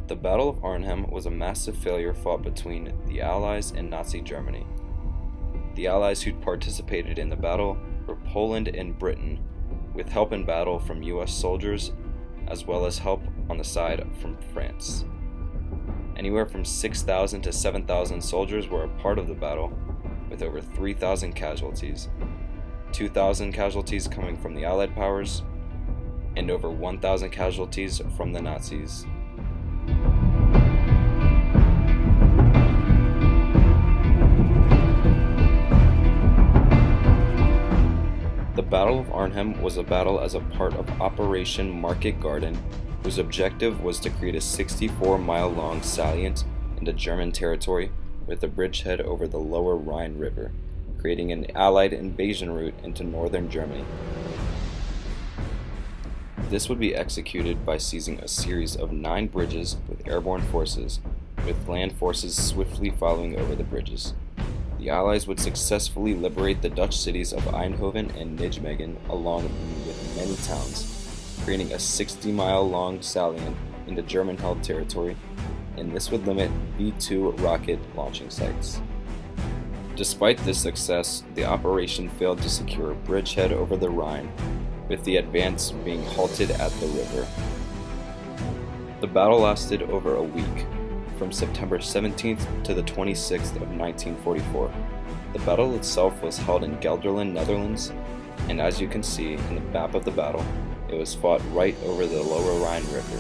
The Battle of Arnhem was a massive failure fought between the Allies and Nazi Germany. The Allies who participated in the battle were Poland and Britain, with help in battle from US soldiers as well as help on the side from France. Anywhere from 6,000 to 7,000 soldiers were a part of the battle, with over 3,000 casualties, 2,000 casualties coming from the Allied powers, and over 1,000 casualties from the Nazis. The Battle of Arnhem was a battle as a part of Operation Market Garden, whose objective was to create a 64-mile-long salient into German territory with a bridgehead over the lower Rhine River, creating an Allied invasion route into northern Germany. This would be executed by seizing a series of 9 bridges with airborne forces, with land forces swiftly following over the bridges. The Allies would successfully liberate the Dutch cities of Eindhoven and Nijmegen along with many towns, creating a 60-mile-long salient into German-held territory, and this would limit V-2 rocket launching sites. Despite this success, the operation failed to secure a bridgehead over the Rhine, with the advance being halted at the river. The battle lasted over a week, from September 17th to the 26th of 1944. The battle itself was held in Gelderland, Netherlands, and as you can see in the map of the battle, it was fought right over the lower Rhine River,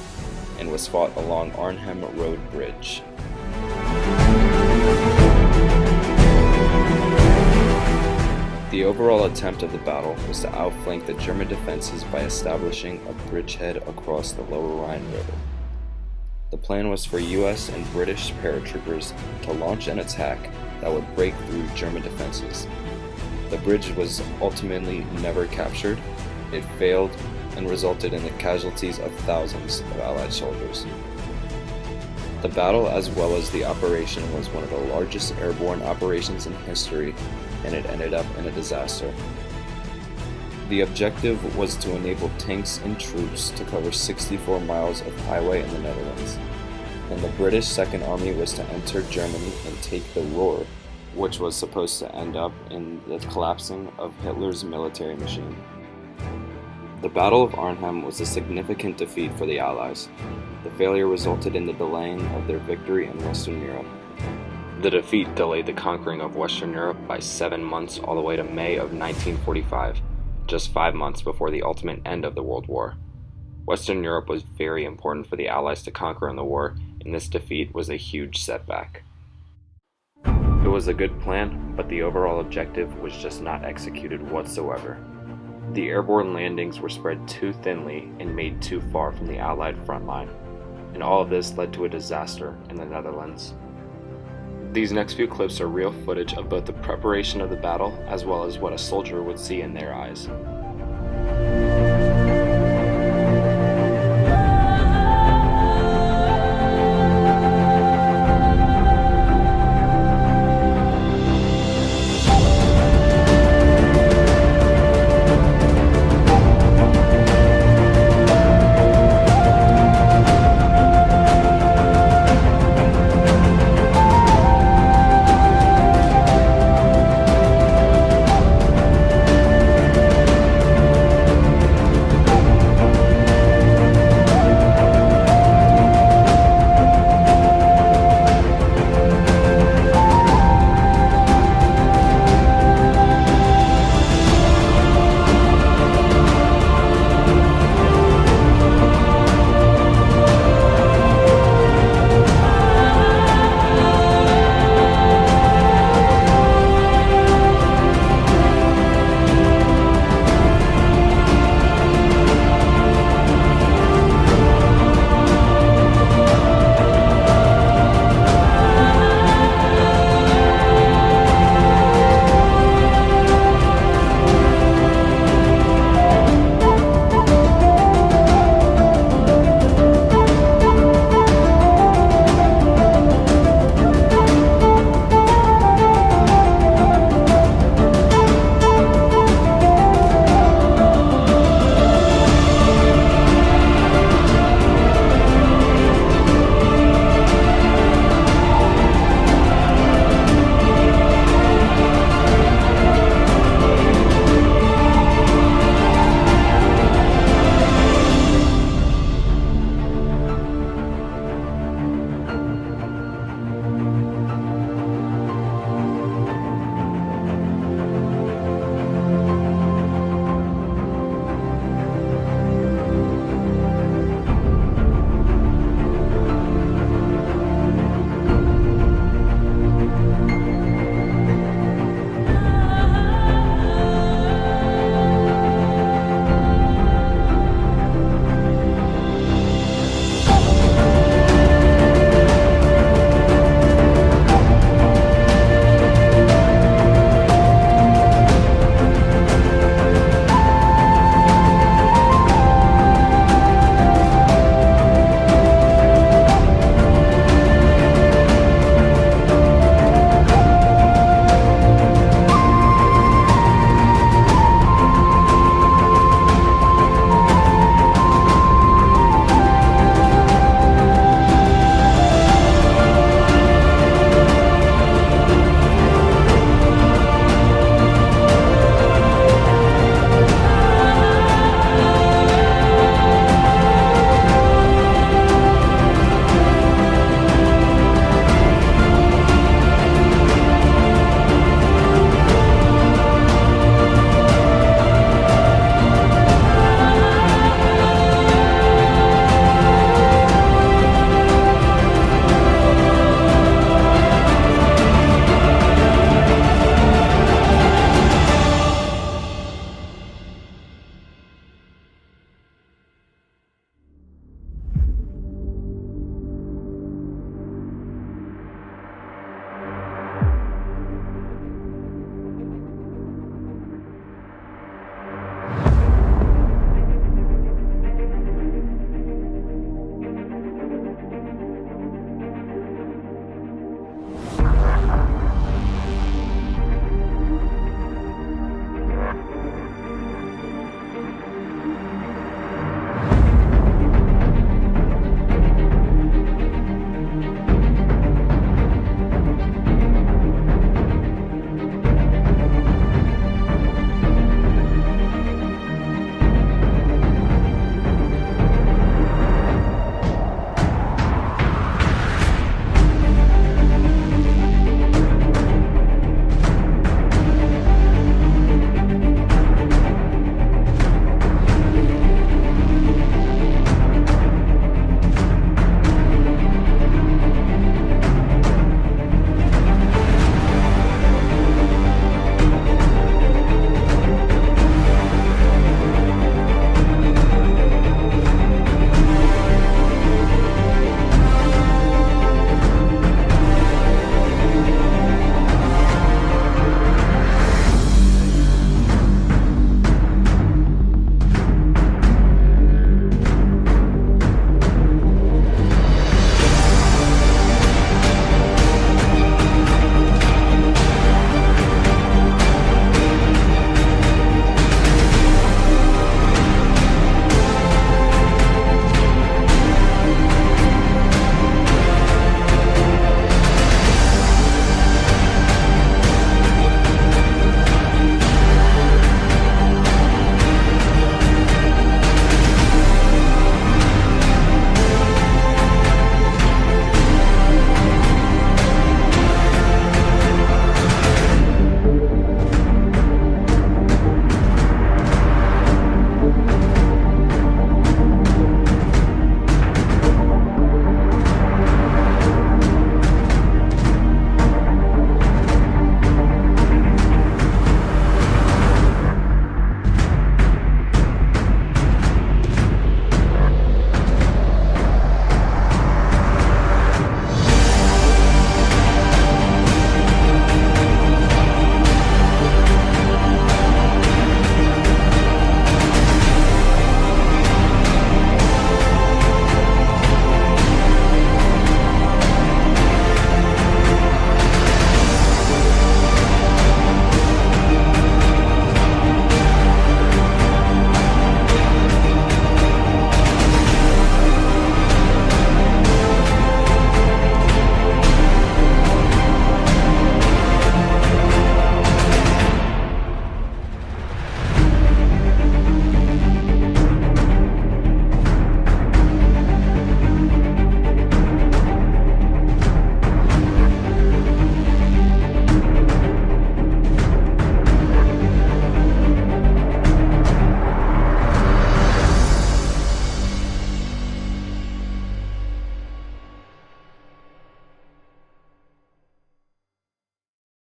and was fought along Arnhem Road Bridge. The overall attempt of the battle was to outflank the German defenses by establishing a bridgehead across the lower Rhine River. The plan was for US and British paratroopers to launch an attack that would break through German defenses. The bridge was ultimately never captured. It failed and resulted in the casualties of thousands of Allied soldiers. The battle, as well as the operation, was one of the largest airborne operations in history, and it ended up in a disaster. The objective was to enable tanks and troops to cover 64 miles of highway in the Netherlands, and the British Second Army was to enter Germany and take the Ruhr, which was supposed to end up in the collapsing of Hitler's military machine. The Battle of Arnhem was a significant defeat for the Allies. The failure resulted in the delaying of their victory in Western Europe. The defeat delayed the conquering of Western Europe by 7 months all the way to May of 1945, just 5 months before the ultimate end of the World War. Western Europe was very important for the Allies to conquer in the war, and this defeat was a huge setback. It was a good plan, but the overall objective was just not executed whatsoever. The airborne landings were spread too thinly and made too far from the Allied front line, and all of this led to a disaster in the Netherlands. These next few clips are real footage of both the preparation of the battle as well as what a soldier would see in their eyes.